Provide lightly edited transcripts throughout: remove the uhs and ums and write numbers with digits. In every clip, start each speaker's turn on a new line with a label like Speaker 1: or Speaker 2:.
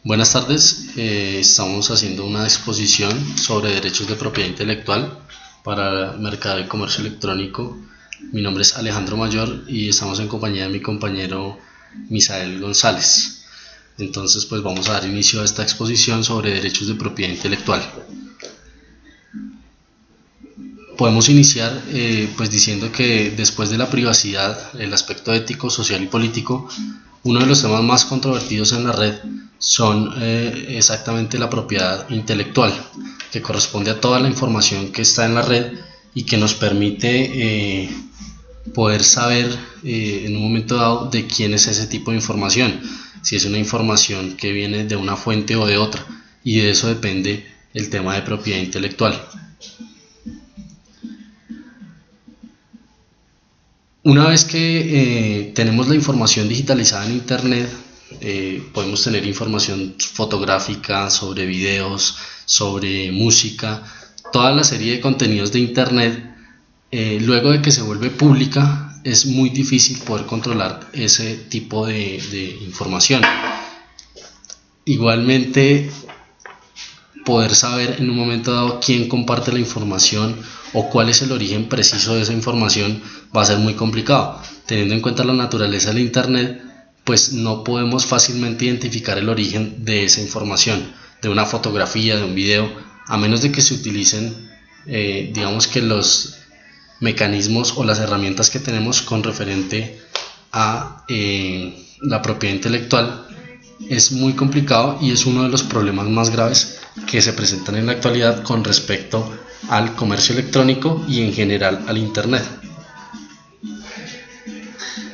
Speaker 1: Buenas tardes, estamos haciendo una exposición sobre derechos de propiedad intelectual para mercado y comercio electrónico. Mi nombre es Alejandro Mayor y estamos en compañía de mi compañero Misael González. Entonces pues vamos a dar inicio a esta exposición sobre derechos de propiedad intelectual. Podemos iniciar pues diciendo que después de la privacidad, el aspecto ético, social y político, uno de los temas más controvertidos en la red son exactamente la propiedad intelectual, que corresponde a toda la información que está en la red y que nos permite poder saber en un momento dado de quién es ese tipo de información, si es una información que viene de una fuente o de otra, y de eso depende el tema de propiedad intelectual. Una vez que tenemos la información digitalizada en Internet, podemos tener información fotográfica, sobre videos, sobre música, toda la serie de contenidos de Internet. Luego de que se vuelve pública, es muy difícil poder controlar ese tipo de información. Igualmente, poder saber en un momento dado quién comparte la información o cuál es el origen preciso de esa información va a ser muy complicado. Teniendo en cuenta la naturaleza del Internet, pues no podemos fácilmente identificar el origen de esa información, de una fotografía, de un video, a menos de que se utilicen digamos que los mecanismos o las herramientas que tenemos con referente a la propiedad intelectual. Es muy complicado y es uno de los problemas más graves que se presentan en la actualidad con respecto al comercio electrónico y en general al Internet.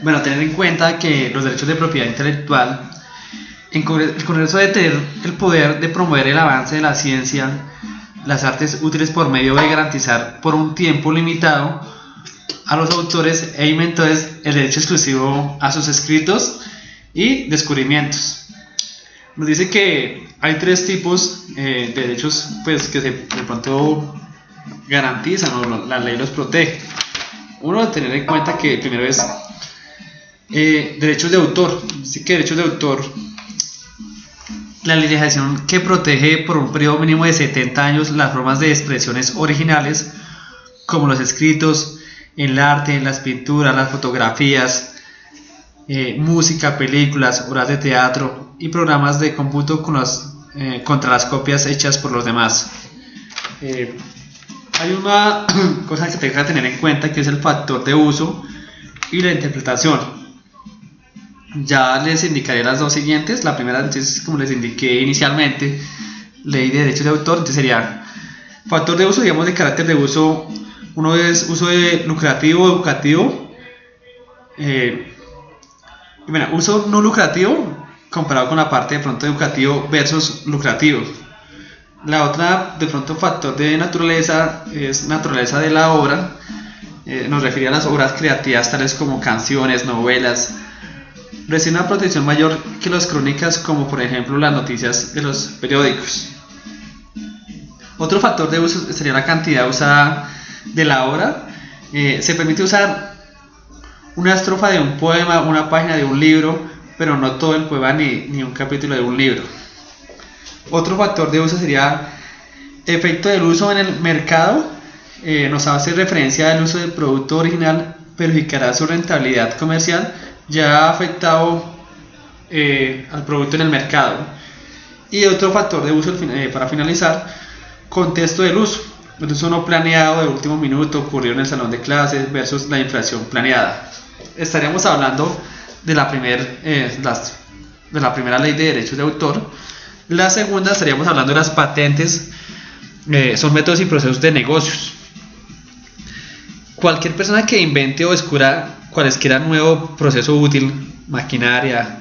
Speaker 2: Bueno, tener en cuenta que los derechos de propiedad intelectual, el Congreso debe tener el poder de promover el avance de la ciencia, las artes útiles por medio de garantizar por un tiempo limitado a los autores e inventores el derecho exclusivo a sus escritos y descubrimientos. Nos dice que hay tres tipos de derechos pues, que de pronto garantizan o la ley los protege. Uno, tener en cuenta que primero es derechos de autor. Dice que derechos de autor, la legislación que protege por un periodo mínimo de 70 años las formas de expresiones originales, como los escritos, el arte, las pinturas, las fotografías, música, películas, obras de teatro y programas de cómputo contra las copias hechas por los demás. Hay una cosa que tenga que tener en cuenta, que es el factor de uso y la interpretación. Ya les indicaré las dos siguientes. La primera, entonces, como les indiqué inicialmente, ley de derechos de autor. Entonces sería factor de uso, digamos, de carácter de uso. Uno es uso de lucrativo, educativo. Bueno, uso no lucrativo comparado con la parte de pronto educativo versus lucrativo. La otra, de pronto, factor de naturaleza, es naturaleza de la obra. Nos refiere a las obras creativas tales como canciones, novelas. Recibe una protección mayor que las crónicas, como por ejemplo las noticias de los periódicos. Otro factor de uso sería la cantidad usada de la obra. Se permite usar una estrofa de un poema, una página de un libro, pero no todo el poema ni un capítulo de un libro. Otro factor de uso sería efecto del uso en el mercado. Nos hace referencia al uso del producto original, verificará su rentabilidad comercial, ya ha afectado al producto en el mercado. Y otro factor de uso, para finalizar, contexto del uso. El uso no planeado de último minuto, ocurrió en el salón de clases versus la infracción planeada. Estaríamos hablando de la primera ley de derechos de autor. La segunda, estaríamos hablando de las patentes. Son métodos y procesos de negocios. Cualquier persona que invente o descubra cualesquiera nuevo proceso útil, maquinaria,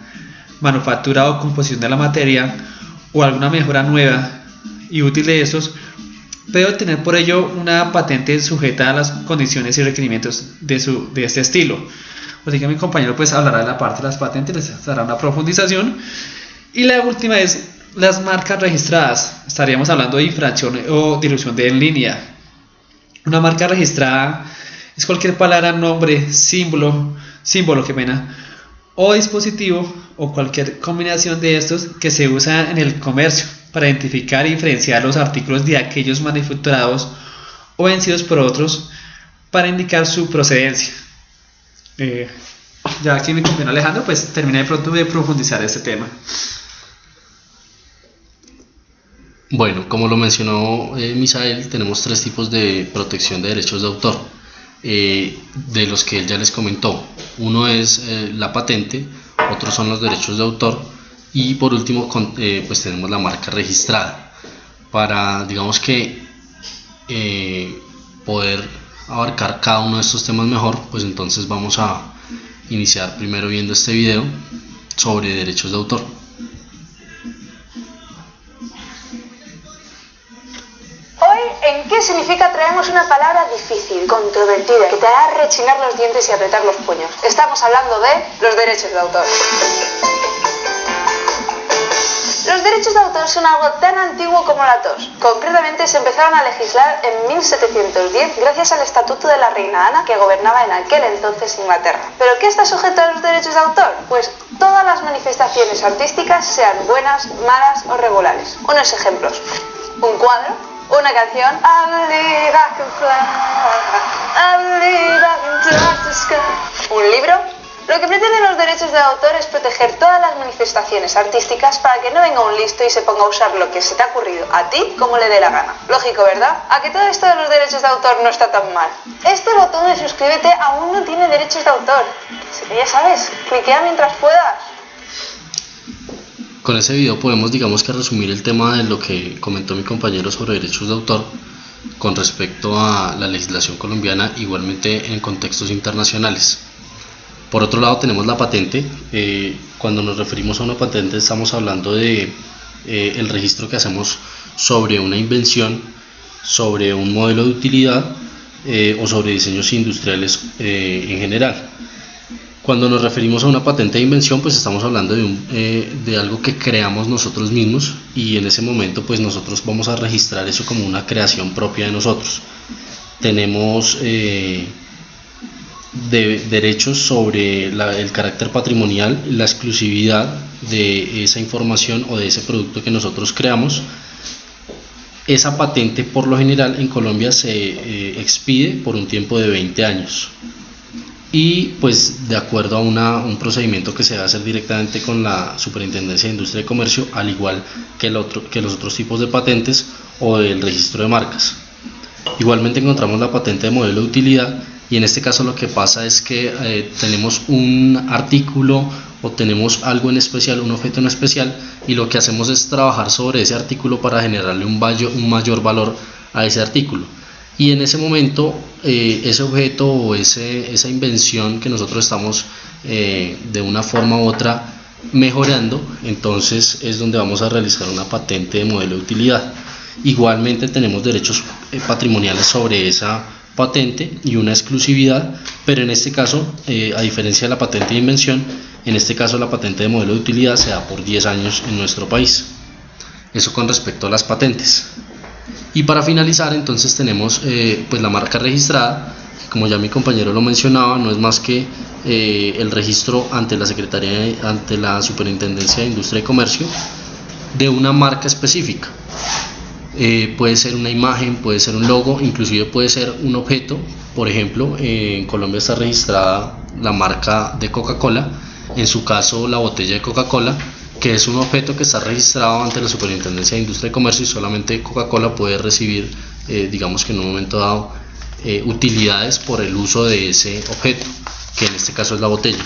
Speaker 2: manufactura o composición de la materia, o alguna mejora nueva y útil de estos, puede obtener por ello una patente sujeta a las condiciones y requerimientos de este estilo. Así que mi compañero pues hablará de la parte de las patentes, les dará una profundización. Y la última es las marcas registradas. Estaríamos hablando de infracción o dilución en línea. Una marca registrada es cualquier palabra, nombre, símbolo, o dispositivo o cualquier combinación de estos que se usa en el comercio para identificar y diferenciar los artículos de aquellos manufacturados o vencidos por otros para indicar su procedencia. Ya aquí mi compañero Alejandro pues terminé de pronto de profundizar este tema.
Speaker 1: Bueno, como lo mencionó Misael, tenemos 3 tipos de protección de derechos de autor, de los que él ya les comentó. Uno es la patente, otros son los derechos de autor y por último pues tenemos la marca registrada. Para, digamos que, poder abarcar cada uno de estos temas mejor, pues entonces vamos a iniciar primero viendo este video sobre derechos de autor.
Speaker 3: ¿En qué significa? Traemos una palabra difícil, controvertida, que te hará rechinar los dientes y apretar los puños. Estamos hablando de los derechos de autor. Los derechos de autor son algo tan antiguo como la tos. Concretamente se empezaron a legislar en 1710 gracias al Estatuto de la Reina Ana, que gobernaba en aquel entonces Inglaterra. ¿Pero qué está sujeto a los derechos de autor? Pues todas las manifestaciones artísticas, sean buenas, malas o regulares. Unos ejemplos: un cuadro, una canción, un libro. Lo que pretenden los derechos de autor es proteger todas las manifestaciones artísticas para que no venga un listo y se ponga a usar lo que se te ha ocurrido a ti como le dé la gana. Lógico, ¿verdad? A que todo esto de los derechos de autor no está tan mal. Este botón de suscríbete aún no tiene derechos de autor. Así que ya sabes, cliquea mientras puedas.
Speaker 1: Con ese video podemos, digamos que, resumir el tema de lo que comentó mi compañero sobre derechos de autor con respecto a la legislación colombiana, igualmente en contextos internacionales. Por otro lado tenemos la patente. Cuando nos referimos a una patente estamos hablando de el registro que hacemos sobre una invención, sobre un modelo de utilidad o sobre diseños industriales en general. Cuando nos referimos a una patente de invención, pues estamos hablando de algo que creamos nosotros mismos, y en ese momento pues nosotros vamos a registrar eso como una creación propia de nosotros. Tenemos derechos sobre el carácter patrimonial, la exclusividad de esa información o de ese producto que nosotros creamos. Esa patente por lo general en Colombia se expide por un tiempo de 20 años. Y pues de acuerdo a un procedimiento que se va a hacer directamente con la Superintendencia de Industria y Comercio, al igual que los otros tipos de patentes o el registro de marcas. Igualmente encontramos la patente de modelo de utilidad, y en este caso lo que pasa es que tenemos un artículo o tenemos algo en especial, un objeto en especial, y lo que hacemos es trabajar sobre ese artículo para generarle un mayor valor a ese artículo. Y en ese momento ese objeto o esa invención que nosotros estamos de una forma u otra mejorando, entonces es donde vamos a realizar una patente de modelo de utilidad. Igualmente tenemos derechos patrimoniales sobre esa patente y una exclusividad, pero en este caso, a diferencia de la patente de invención, en este caso la patente de modelo de utilidad se da por 10 años en nuestro país. Eso con respecto a las patentes. Y para finalizar entonces tenemos pues la marca registrada. Como ya mi compañero lo mencionaba, no es más que el registro ante la Secretaría, ante la Superintendencia de Industria y Comercio, de una marca específica. Puede ser una imagen, puede ser un logo, inclusive puede ser un objeto. Por ejemplo, en Colombia está registrada la marca de Coca-Cola, en su caso la botella de Coca-Cola, que es un objeto que está registrado ante la Superintendencia de Industria y Comercio, y solamente Coca-Cola puede recibir, digamos que en un momento dado, utilidades por el uso de ese objeto, que en este caso es la botella.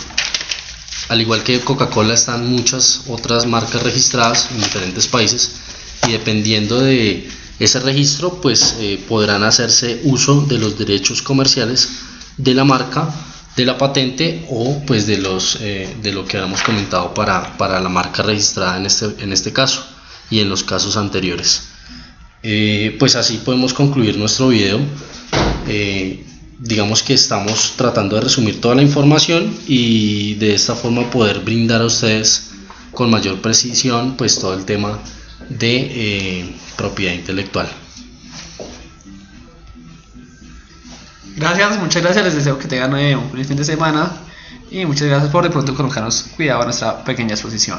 Speaker 1: Al igual que Coca-Cola, están muchas otras marcas registradas en diferentes países, y dependiendo de ese registro pues podrán hacerse uso de los derechos comerciales de la marca, de la patente o pues de lo que habíamos comentado para la marca registrada en este caso y en los casos anteriores. Pues así podemos concluir nuestro video. Digamos que estamos tratando de resumir toda la información y de esta forma poder brindar a ustedes con mayor precisión pues todo el tema de propiedad intelectual.
Speaker 2: Gracias, muchas gracias, les deseo que tengan un feliz fin de semana y muchas gracias por de pronto colocarnos cuidado a nuestra pequeña exposición.